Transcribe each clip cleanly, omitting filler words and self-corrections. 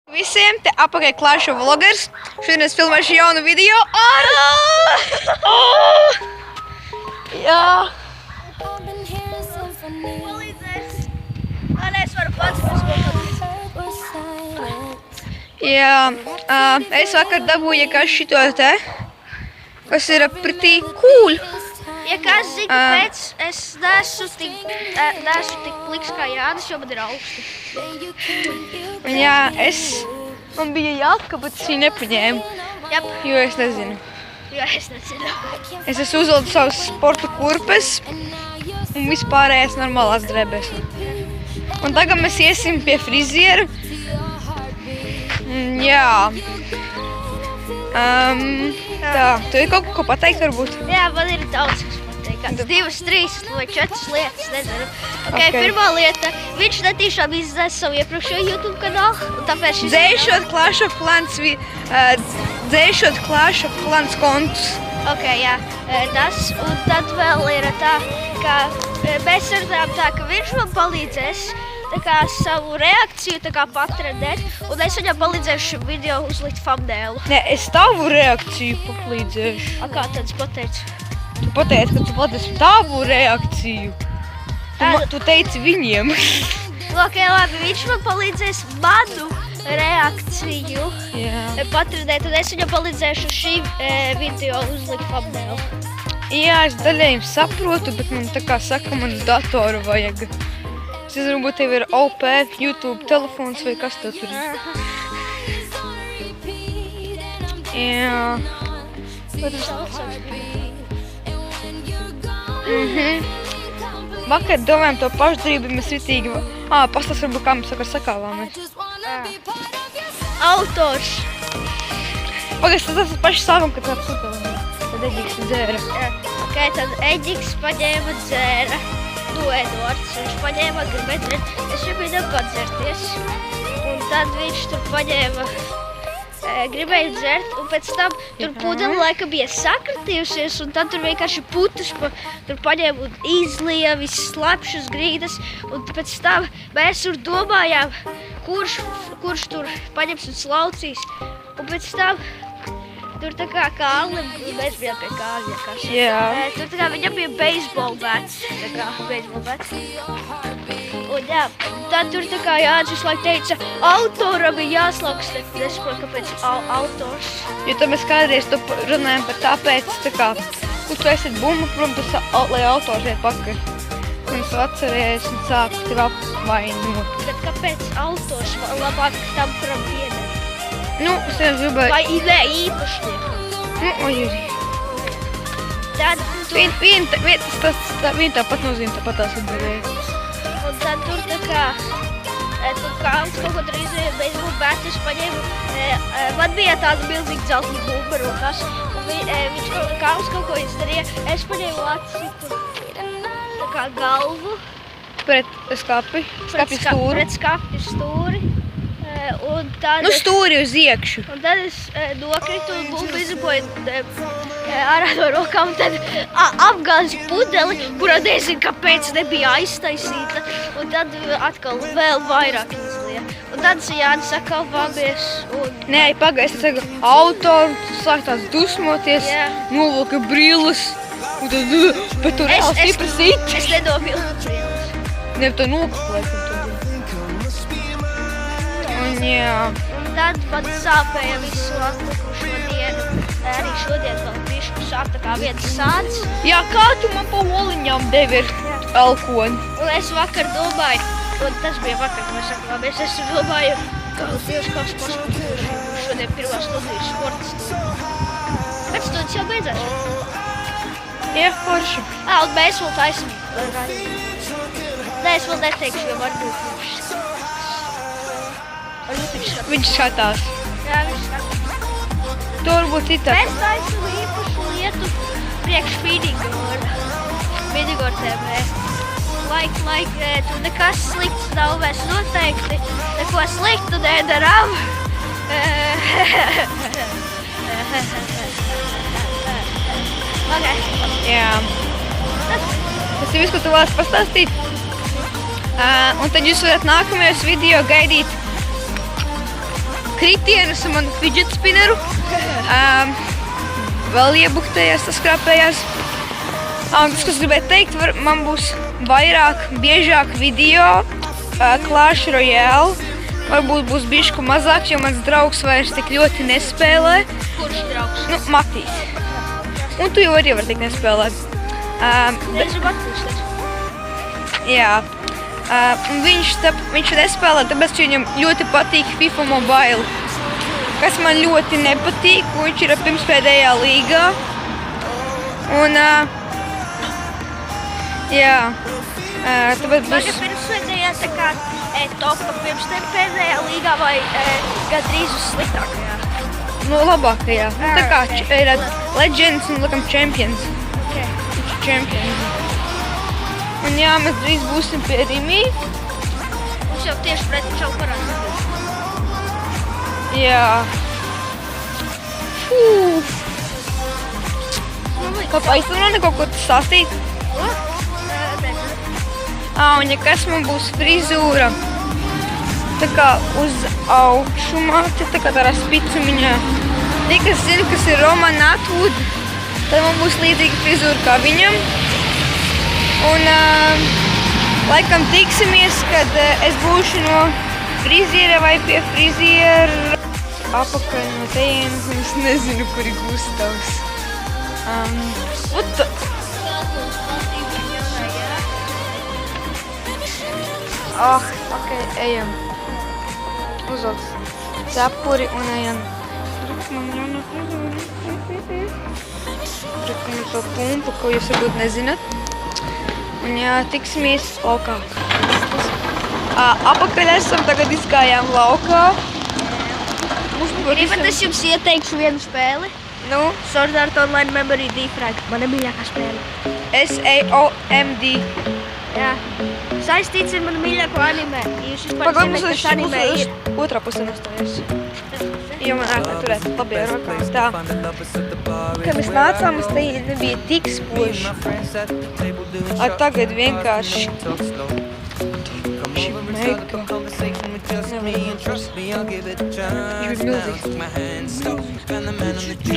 Visiem te apakaļ Klāša vlogers. Šodien es filmēšu jaunu video ar... Jā. Palīdzēs. Es varu pats Jā. Es vakar dabūju šito te, kas ir pretī cool. Ja kāds zina, kāpēc es neesmu tik pliks kā Jānis, jo man ir augsti. Jā, man bija jāka, bet es viņu nepaņēmu, jo es nezinu. Es esmu uzvilku savus sporta kurpes un vispārējās normālās drēbes. Un tagad mēs iesim pie friziera. Jā. Tā, tu ir kaut ko pateikt varbūt? Jā, man ir daudz, kas pateikt. 2, 3 vai 4 lietas, nezinu. Pirmā lieta, viņš netīšām izdzēs savu iepriekšējo YouTube kanālu, un tāpēc šis... Dzēšot Clash of Clans kontus. Jā, tas, un tad vēl ir tā, ka mēs sarunājām tā, ka viņš man palīdzēs savu reakciju patrenēt, un es viņam palīdzēšu video uzlikt thumbnailu. Nē, es tavu reakciju palīdzēšu. Kā tad es pateicu? Tu pateici, ka tu pateici tavu reakciju. Tu teici viņiem. Labi, viņš man palīdzēs manu reakciju patrenēt, un es viņam palīdzēšu šī video uzlikt thumbnailu. Jā, es daļējums saprotu, bet man tā kā saka, man datoru vajag. Es nezinu, varbūt tev ir OP, YouTube, telefons vai kas tev tur ir. Jā. Vakar domājam to pašdarību, mēs ritīgi... Pastāst varbūt, kā mēs vakar sakāvāmies. Autors. Pagaidz, tas paši sākam, kad tāds sūtām. Tad Eģiks dzēra. Tad Eģiks paņēma dzēra. Eduards, viņš paņēma gribēt dzert. Es jau biju padzerties. Un tad viņš tur paņēma gribēja dzert, un pēc tam tur pudeli laika bija sakritījusies, un tad tur vienkārši putus tur paņēma un izlija visas slapšas grīdas, un pēc tam mēs tur domājām, kurš tur paņems un slaucīs, un pēc tam tur tā kā Kārlim, mēs bijām pie Kārļa vienkārši. Tur tā kā viņam bija baseball bats, Un tad tur tā kā Jānis visu laiku teica, autoram ir jāslauks, nesaprotu, kāpēc autors. Jo tad mēs kādreiz to runājam par tāpēc, kur tu esi bumba, protams, lai autors iet pakaļ. Un es atcerējies un sāku tev apvainot. Bet kāpēc autors labāk tam, kuram pieder? Es gribēju... Vai ne īpašnieku? Viena tāpat nozīme, tāpat tās atbildēja. Un tad tur tā kā, tur Kārlis kaut ko tur izvēja beisbolu bētu, es paņēmu, man bija tāda milzīga dzeltna bumba rokās, un Kārlis kaut ko izdarīja, es paņēmu atsitu tā kā galvu. Pret skapju stūri. Pret skapju stūri. Stūri uz iekšu. Un tad es nokritu un bumbu izraboju ārā no rokām, un tad apgāzu pudeli, kurā nezinu, kāpēc nebija aiztaisīta, un tad atkal vēl vairāk izlija. Un tad Jānis atkal vāmies un... Nē, pagaid, es saku, autoru, tu sāk tās dusmoties, novilka brilles, un tad, bet tu reāli stipri sit. Es nedovilku brilles. Ne, tu nokaplēki. Un tad man sāpēja visu atlikušo dienu. Arī šodien vēl bišku sāp tā kā viens sāds. Jā, kā tu man pa oliņām devi ar elkoni? Un es vakar domāju, un tas bija vakar, kad mēs sakāmies, es domāju, kāds paskatījums, šodien pirmā stunda ir sporta stunda. Bet stundas jau beidzās. Jā, forši. Un mēs vēl taisim. Nē, es vēl neteikšu, jo varbūt viņš skatās. Jā, viņš skatās. To varbūt citā. Mēs taisim īpašu lietu priekš Minigor TV. Tur nekas slikts nav, mēs noteikti neko sliktu nedarām. Jā. Tas ir viss, ko tu vēlas pastāstīt. Un tad jūs varat nākamajos video gaidīt kritienus un manu fidget spinneru. Vēl iebuktējās, saskrāpējās. Tas, kas gribēju teikt, man būs vairāk, biežāk video Clash Royale. Varbūt būs bišķi mazāk, jo mans draugs vairs tik ļoti nespēlē. Kurš draugs? Nu, Matīs. Un tu jau arī var tik nespēlēt. Es gribu atpūsties. Jā. Un viņš nespēlē, tāpēc, ka viņam ļoti patīk FIFA Mobile. Kas man ļoti nepatīk, viņš ir pirmspēdējā līgā. Un, jā. Tāpēc būs... Tagad pirmspēdējā tā kā topa pirmspēdējā līgā vai gandrīz uz sliktākajā? Nu, labākajā. Nu, tā kā ir Legends un likam Champions. Okay. Champions. Un jā, mēs drīz būsim pie Rimī. Mums jau tieši pret šau parādās. Jā. Fū. Kāpēc tu man kaut ko stāstīt? Ko? Un ja kas man būs frizūra, tā kā uz augšu māte, tā kā tādā spicumiņā. Tie, kas zina, kas ir Roman Atwood, tad man būs līdzīga frizūra kā viņam. Un laikam tiksimies, kad es būšu no friziera vai pie friziera apakaļ no tejienes, un es nezinu, kur ir Gustavs. Ok, ejam. Uzvelc cepuri un ejam. Drukam to pumpu, ko jūs varbūt nezināt. Un jā, tiksimies laukā. Apakaļ esam, tagad izgājām laukā. Gribat, es jums ieteikšu vienu spēli? Nu? Sword Art Online Memory Defrag. Mana mīļākā spēle. SAOMD. Jā. Saistīts ar manu mīļāko anime. Jūs vispār zināt, kas anime ir. Otrā pusē nostājies. Jo man ārkārt turēt labajā rokā. Tā. Kad mēs nācāmies, te nebija tik spoži. Tagad vienkārši šī meika.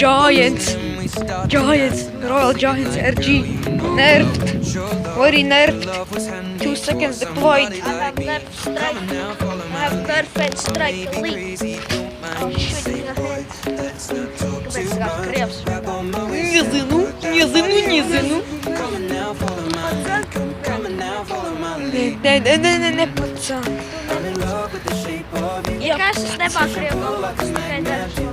Giants, Royal Giants RG, nerfed, very nerfed, 2 seconds deployed. I have nerf strike. I have nerf and strike elite. Oh shit, in the hands. Kāpēc kā krievs? Nezinu. Nepacāk. Ja kas es nemāku krievu valodu, es tikai dažu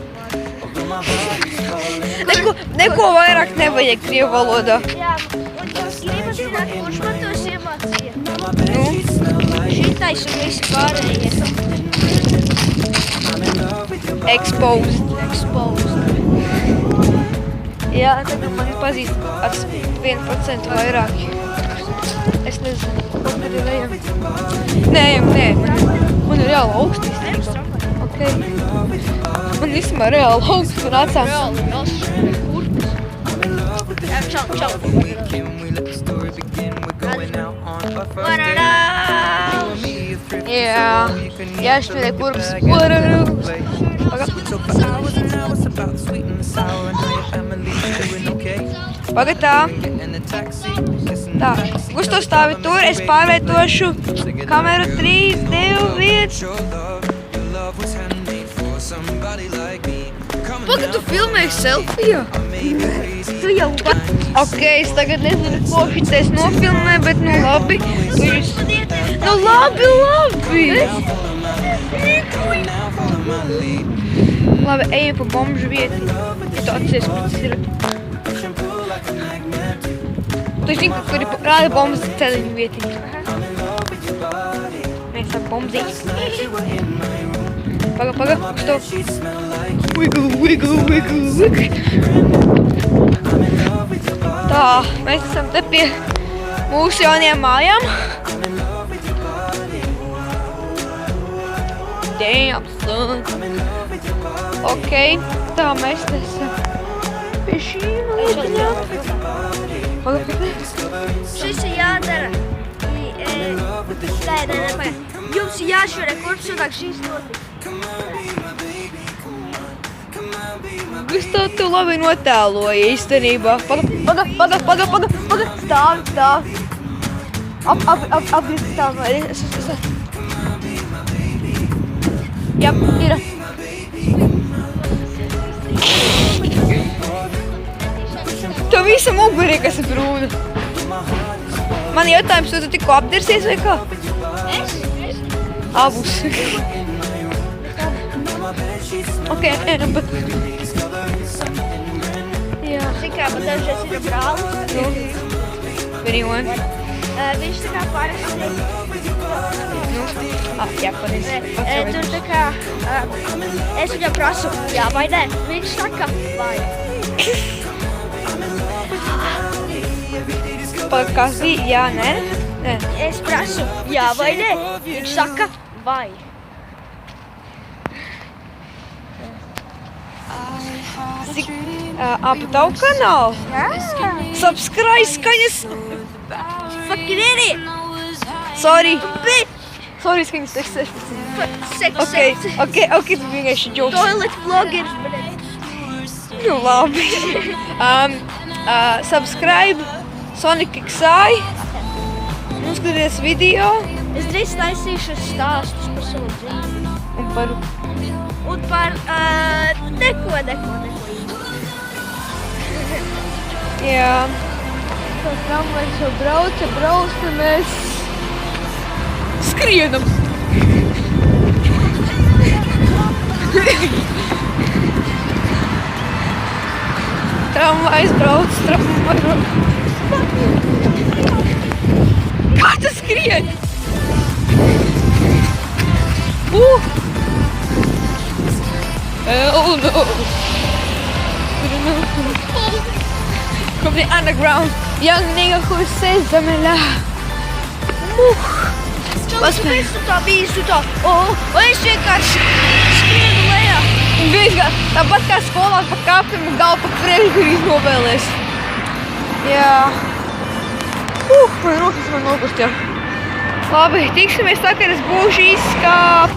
Neko vairāk nevajag krievu valodā. Jā, un jūs gribat zināt, kurš man tos iemācīja? Nu? Šitais un visi pārējie. Exposed. Jā, tagad man pazīst ar 1% vairāk. Es nezinu, ko tad ir ejam. Nē, man ir reāli augsts īstenībā. Ok. Man vismā reāli augsts un atsām. Reāli, kurpes. Jā, čau. Vararāus. Jā, jāšķiedē kurpes. Vararāus. Pagad tā. Tā, Gusto stāvi tur, es pārvietošu kameru 3, 2, 1. Pagad, tu filmēji selfiju? Tu jau pat. Ok, es tagad nezinu, ko šitais nofilmē, bet nu labi. Nu labi. Labi, ejam pa bomžu vietu. Ja tu atcies, kur tas ir. Tu zini, kur ir rāda bombas celiņu vietiņa. Mēs ar bombzīs. Paga, stop. Wiggle. Tā, mēs esam te pie mūsu jaunajām mājām. Damn, son. Ok, tā mēs te esam pie šīm lietiņām. Šis ir jādara. Nē, pagaid. Jums ir jāšvarē kurpes un šīs notiek. Tu labi notēloji īstenībā. Paga. Stāv. Apgriezt stāv. Jā, ir. Tev visa mugurī, kas ir brūna. Man jautājums, tu tikko apdersies vai kā? Es? Abus. Ok, bet... Jā. Zini kā, man dažreiz ir brālis. Anyone? Viņš tā kā parasti. Jā, pareizi. Tur tā kā, es viņam prasu, jā vai nē. Viņš saka, vai. Kas bija? Jā, nē? Nē. Es prasu, jā vai nē. Viņš saka, vai. Ap tavu kanālu? Jā. Subscribe skaņas! Fucking idiot. Sorry, Bitch. skaņas 16. Sex. Ok, tu vienkārši jokes. Toilet vloggers, bet. Nu, labi. Subscribe Sonic XI. Noskaties video. Es drīz taisīšu stāstus par savu dzīvi. Un par neko. Jā. Tā tramvajs jau brauc, un mēs skrienam. Tramvajs brauc. Kā tu skrien? Oh no. From the underground, young nigga who says Zamela. Kāpēc tu tā biji tā? Es vienkārši skrienu lejā. Tāpat kā skolā pa kāpim un galvu pa priekšu iznovēlies. Jā. Man rokas man nogust jau. Labi, tiksimies tā, kad es būšu izskāp.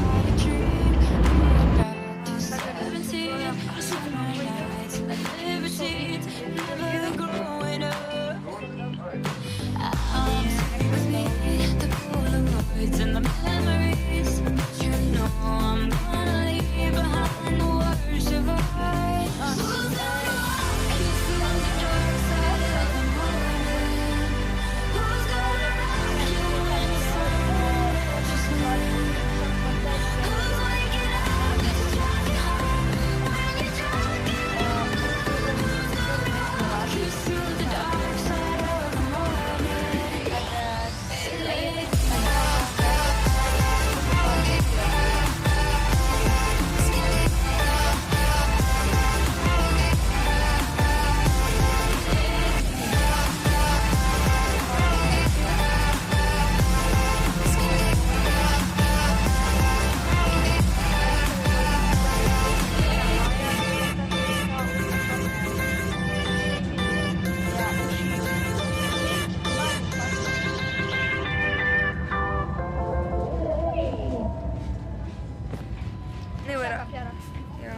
Nevarā. Jā.